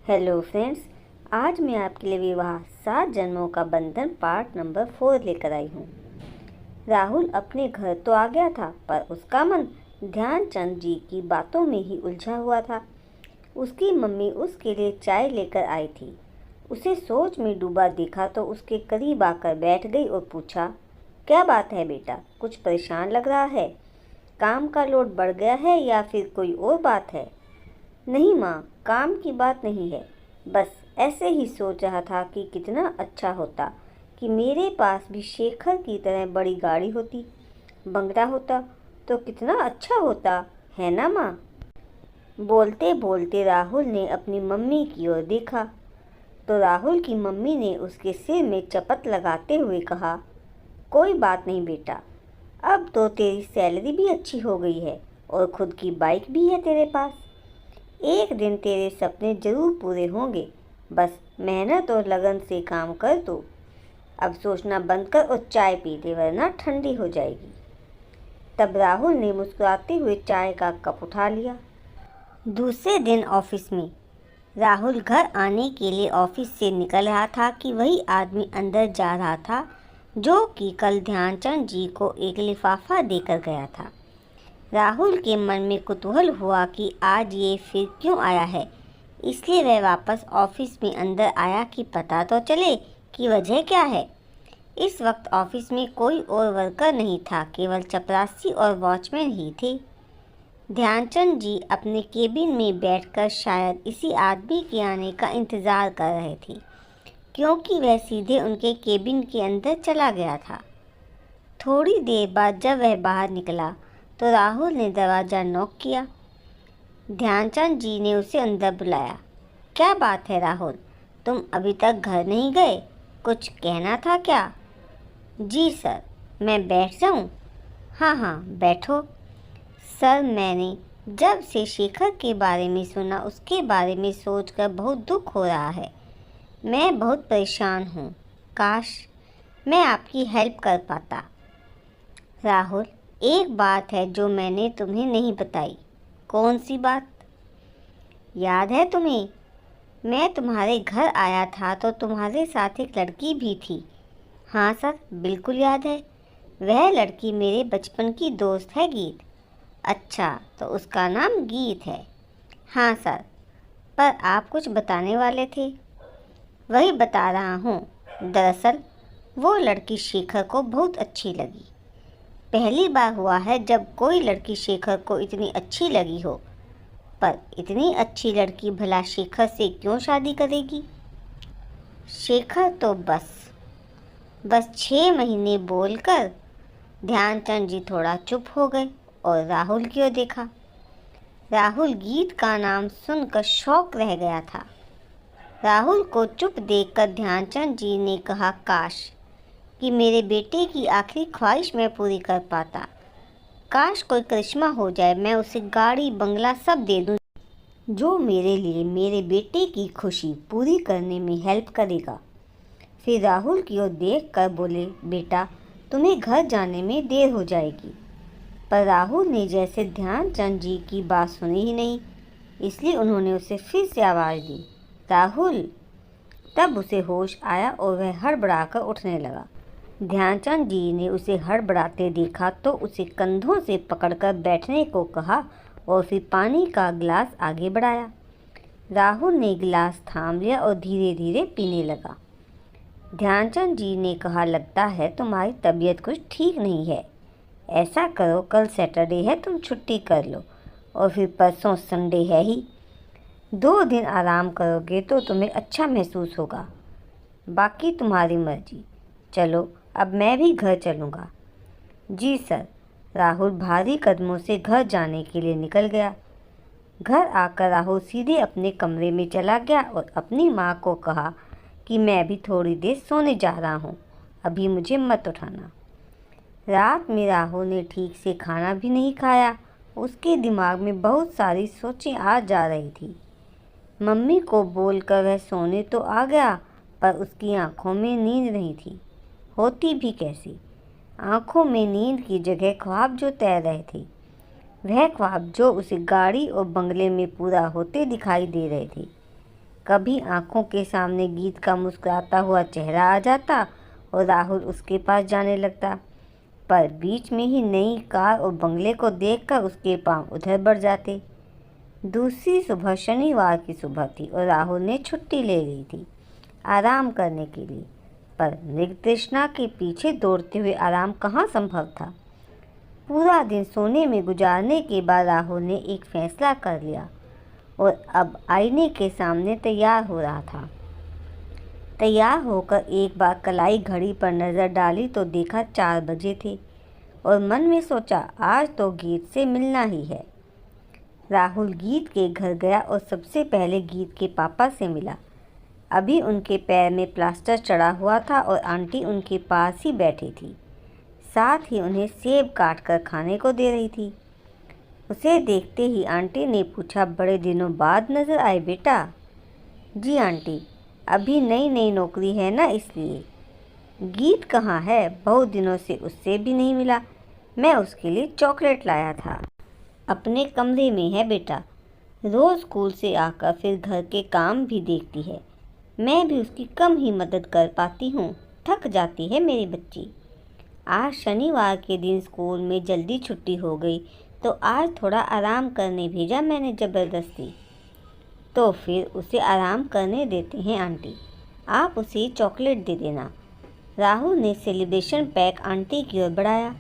Hello friends, आज मैं आपके लिए विवाह 7 जन्मों का बंधन पार्ट नंबर 4 लेकर आई हूँ। राहुल अपने घर तो आ गया था, पर उसका मन ध्यानचंद जी की बातों में ही उलझा हुआ था। उसकी मम्मी उसके लिए चाय लेकर आई थी। उसे सोच में डूबा देखा तो उसके करीब आकर बैठ गई और पूछा, क्या बात है बेटा, कुछ परेशान लग रहा है? काम का लोड बढ़ गया है या फिर कोई और बात है? नहीं माँ, काम की बात नहीं है, बस ऐसे ही सोच रहा था कि कितना अच्छा होता कि मेरे पास भी शेखर की तरह बड़ी गाड़ी होती, बंगला होता तो कितना अच्छा होता, है ना माँ? बोलते बोलते राहुल ने अपनी मम्मी की ओर देखा तो राहुल की मम्मी ने उसके सिर में चपत लगाते हुए कहा, कोई बात नहीं बेटा, अब तो तेरी सैलरी भी अच्छी हो गई है और खुद की बाइक भी है तेरे पास। एक दिन तेरे सपने जरूर पूरे होंगे, बस मेहनत और लगन से काम कर तू। अब सोचना बंद कर और चाय पी ले, वरना ठंडी हो जाएगी। तब राहुल ने मुस्कुराते हुए चाय का कप उठा लिया। दूसरे दिन ऑफिस में राहुल घर आने के लिए ऑफिस से निकल रहा था कि वही आदमी अंदर जा रहा था जो कि कल ध्यानचंद जी को एक लिफाफा देकर गया था। राहुल के मन में कुतूहल हुआ कि आज ये फिर क्यों आया है, इसलिए वह वापस ऑफिस में अंदर आया कि पता तो चले कि वजह क्या है। इस वक्त ऑफिस में कोई और वर्कर नहीं था, केवल चपरासी और वॉचमैन ही थे। ध्यानचंद जी अपने केबिन में बैठकर शायद इसी आदमी के आने का इंतज़ार कर रहे थे, क्योंकि वह सीधे उनके केबिन के अंदर चला गया था। थोड़ी देर बाद जब वह बाहर निकला तो राहुल ने दरवाज़ा नॉक किया। ध्यानचंद जी ने उसे अंदर बुलाया। क्या बात है राहुल, तुम अभी तक घर नहीं गए? कुछ कहना था क्या? जी सर, मैं बैठ जाऊं? हाँ हाँ बैठो। सर, मैंने जब से शेखर के बारे में सुना उसके बारे में सोचकर बहुत दुख हो रहा है। मैं बहुत परेशान हूँ। काश मैं आपकी हेल्प कर पाता। राहुल, एक बात है जो मैंने तुम्हें नहीं बताई। कौन सी बात? याद है तुम्हें, मैं तुम्हारे घर आया था तो तुम्हारे साथ एक लड़की भी थी। हाँ सर, बिल्कुल याद है। वह लड़की मेरे बचपन की दोस्त है गीत। अच्छा, तो उसका नाम गीत है? हाँ सर, पर आप कुछ बताने वाले थे। वही बता रहा हूँ। दरअसल वो लड़की शेखर को बहुत अच्छी लगी। पहली बार हुआ है जब कोई लड़की शेखर को इतनी अच्छी लगी हो। पर इतनी अच्छी लड़की भला शेखर से क्यों शादी करेगी? शेखर तो बस 6 महीने बोलकर ध्यानचंद जी थोड़ा चुप हो गए और राहुल की ओर देखा। राहुल गीत का नाम सुनकर शौक रह गया था। राहुल को चुप देखकर ध्यानचंद जी ने कहा, काश कि मेरे बेटे की आखिरी ख्वाहिश मैं पूरी कर पाता। काश कोई करिश्मा हो जाए, मैं उसे गाड़ी बंगला सब दे दूं जो मेरे लिए मेरे बेटे की खुशी पूरी करने में हेल्प करेगा। फिर राहुल की ओर देखकर बोले, बेटा तुम्हें घर जाने में देर हो जाएगी। पर राहुल ने जैसे ध्यानचंद जी की बात सुनी ही नहीं, इसलिए उन्होंने उसे फिर से आवाज़ दी, राहुल। तब उसे होश आया और वह हड़बड़ाकर उठने लगा। ध्यानचंद जी ने उसे हड़बड़ाते देखा तो उसे कंधों से पकड़कर बैठने को कहा और फिर पानी का गिलास आगे बढ़ाया। राहुल ने गिलास थाम लिया और धीरे धीरे पीने लगा। ध्यानचंद जी ने कहा, लगता है तुम्हारी तबीयत कुछ ठीक नहीं है। ऐसा करो, कल सैटरडे है, तुम छुट्टी कर लो और फिर परसों संडे है ही। 2 दिन आराम करोगे तो तुम्हें अच्छा महसूस होगा। बाकी तुम्हारी मर्जी। चलो, अब मैं भी घर चलूँगा। जी सर। राहुल भारी कदमों से घर जाने के लिए निकल गया। घर आकर राहुल सीधे अपने कमरे में चला गया और अपनी माँ को कहा कि मैं अभी थोड़ी देर सोने जा रहा हूँ, अभी मुझे मत उठाना। रात में राहुल ने ठीक से खाना भी नहीं खाया। उसके दिमाग में बहुत सारी सोचें आ जा रही थी। मम्मी को बोलकर वह सोने तो आ गया, पर उसकी आंखों में नींद नहीं थी। होती भी कैसी? आंखों में नींद की जगह ख्वाब जो तैर रहे थे, वह ख्वाब जो उसे गाड़ी और बंगले में पूरा होते दिखाई दे रहे थे। कभी आंखों के सामने गीत का मुस्कुराता हुआ चेहरा आ जाता और राहुल उसके पास जाने लगता, पर बीच में ही नई कार और बंगले को देखकर उसके पांव उधर बढ़ जाते। दूसरी सुबह शनिवार की सुबह थी और राहुल ने छुट्टी ले ली थी आराम करने के लिए, पर मृग तृष्णा के पीछे दौड़ते हुए आराम कहाँ संभव था। पूरा दिन सोने में गुजारने के बाद राहुल ने एक फैसला कर लिया और अब आईने के सामने तैयार हो रहा था। तैयार होकर एक बार कलाई घड़ी पर नज़र डाली तो देखा 4 बजे थे और मन में सोचा आज तो गीत से मिलना ही है। राहुल गीत के घर गया और सबसे पहले गीत के पापा से मिला। अभी उनके पैर में प्लास्टर चढ़ा हुआ था और आंटी उनके पास ही बैठी थी, साथ ही उन्हें सेब काट कर खाने को दे रही थी। उसे देखते ही आंटी ने पूछा, बड़े दिनों बाद नज़र आए बेटा? जी आंटी, अभी नई नई नौकरी है ना इसलिए। गीत कहाँ है? बहुत दिनों से उससे भी नहीं मिला। मैं उसके लिए चॉकलेट लाया था। अपने कमरे में है बेटा। रोज़ स्कूल से आकर फिर घर के काम भी देखती है। मैं भी उसकी कम ही मदद कर पाती हूँ, थक जाती है मेरी बच्ची। आज शनिवार के दिन स्कूल में जल्दी छुट्टी हो गई तो आज थोड़ा आराम करने भेजा मैंने ज़बरदस्ती। तो फिर उसे आराम करने देते हैं आंटी, आप उसे चॉकलेट दे देना। राहुल ने सेलिब्रेशन पैक आंटी की ओर बढ़ाया।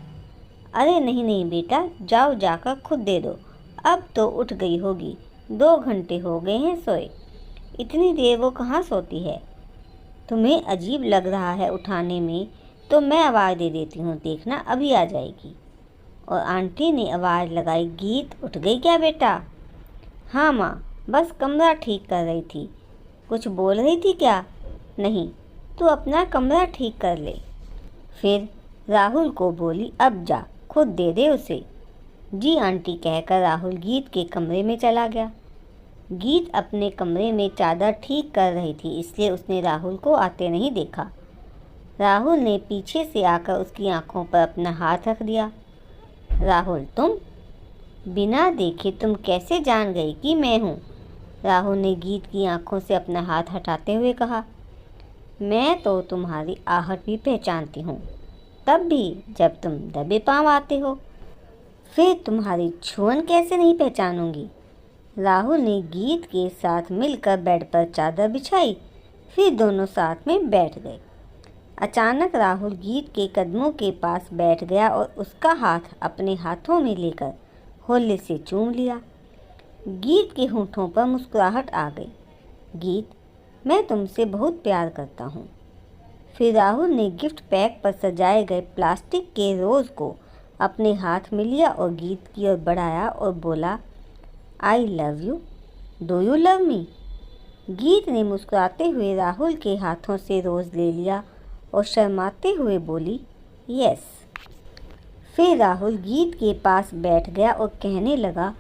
अरे नहीं नहीं बेटा, जाओ जाकर खुद दे दो। अब तो उठ गई होगी, 2 घंटे हो गए हैं सोए। इतनी देर वो कहाँ सोती है? तुम्हें अजीब लग रहा है उठाने में तो मैं आवाज़ दे देती हूँ, देखना अभी आ जाएगी। और आंटी ने आवाज़ लगाई, गीत उठ गई क्या बेटा? हाँ माँ, बस कमरा ठीक कर रही थी। कुछ बोल रही थी क्या? नहीं, तू अपना कमरा ठीक कर ले। फिर राहुल को बोली, अब जा खुद दे दे उसे। जी आंटी कहकर राहुल गीत के कमरे में चला गया। गीत अपने कमरे में चादर ठीक कर रही थी, इसलिए उसने राहुल को आते नहीं देखा। राहुल ने पीछे से आकर उसकी आंखों पर अपना हाथ रख दिया। राहुल, तुम बिना देखे तुम कैसे जान गई कि मैं हूँ? राहुल ने गीत की आंखों से अपना हाथ हटाते हुए कहा। मैं तो तुम्हारी आहट भी पहचानती हूँ, तब भी जब तुम दबे पाँव आते हो। फिर तुम्हारी छुअन कैसे नहीं पहचानूंगी? राहुल ने गीत के साथ मिलकर बेड पर चादर बिछाई, फिर दोनों साथ में बैठ गए। अचानक राहुल गीत के कदमों के पास बैठ गया और उसका हाथ अपने हाथों में लेकर होले से चूम लिया। गीत के होठों पर मुस्कुराहट आ गई। गीत, मैं तुमसे बहुत प्यार करता हूँ। फिर राहुल ने गिफ्ट पैक पर सजाए गए प्लास्टिक के रोज़ को अपने हाथ में लिया और गीत की ओर बढ़ाया और बोला, I love you, do you love me? गीत ने मुस्कुराते हुए राहुल के हाथों से रोज़ ले लिया और शर्माते हुए बोली, यस। फिर राहुल गीत के पास बैठ गया और कहने लगा,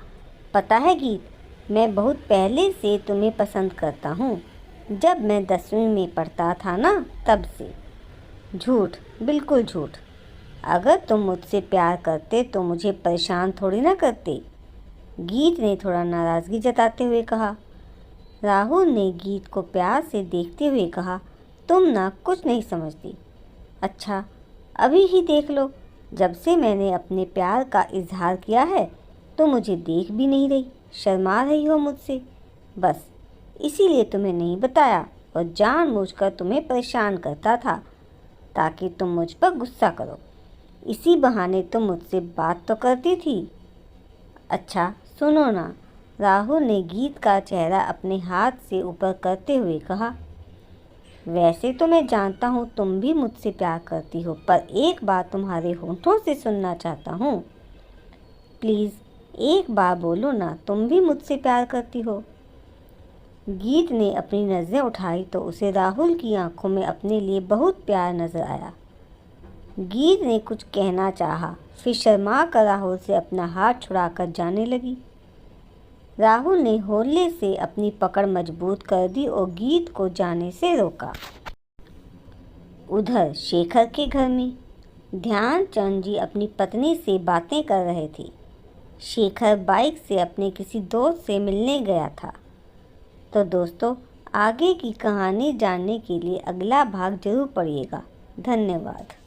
पता है गीत, मैं बहुत पहले से तुम्हें पसंद करता हूँ। जब मैं 10वीं में पढ़ता था ना, तब से। झूठ, बिल्कुल झूठ। अगर तुम मुझसे प्यार करते तो मुझे परेशान थोड़ी ना करते। गीत ने थोड़ा नाराज़गी जताते हुए कहा। राहुल ने गीत को प्यार से देखते हुए कहा, तुम ना कुछ नहीं समझती। अच्छा, अभी ही देख लो, जब से मैंने अपने प्यार का इजहार किया है तो मुझे देख भी नहीं रही, शर्मा रही हो मुझसे। बस इसीलिए तुम्हें नहीं बताया और जानबूझकर तुम्हें परेशान करता था ताकि तुम मुझ पर गुस्सा करो। इसी बहाने तुम मुझसे बात तो करती थी। अच्छा सुनो ना, राहुल ने गीत का चेहरा अपने हाथ से ऊपर करते हुए कहा, वैसे तो मैं जानता हूँ तुम भी मुझसे प्यार करती हो, पर एक बात तुम्हारे होठों से सुनना चाहता हूँ। प्लीज़ एक बार बोलो ना, तुम भी मुझसे प्यार करती हो। गीत ने अपनी नज़रें उठाई तो उसे राहुल की आंखों में अपने लिए बहुत प्यार नज़र आया। गीत ने कुछ कहना चाहा, फिर शर्मा कर राहुल से अपना हाथ छुड़ाकर जाने लगी। राहुल ने होले से अपनी पकड़ मजबूत कर दी और गीत को जाने से रोका। उधर शेखर के घर में ध्यानचंद जी अपनी पत्नी से बातें कर रहे थे। शेखर बाइक से अपने किसी दोस्त से मिलने गया था। तो दोस्तों, आगे की कहानी जानने के लिए अगला भाग जरूर पढ़िएगा। धन्यवाद।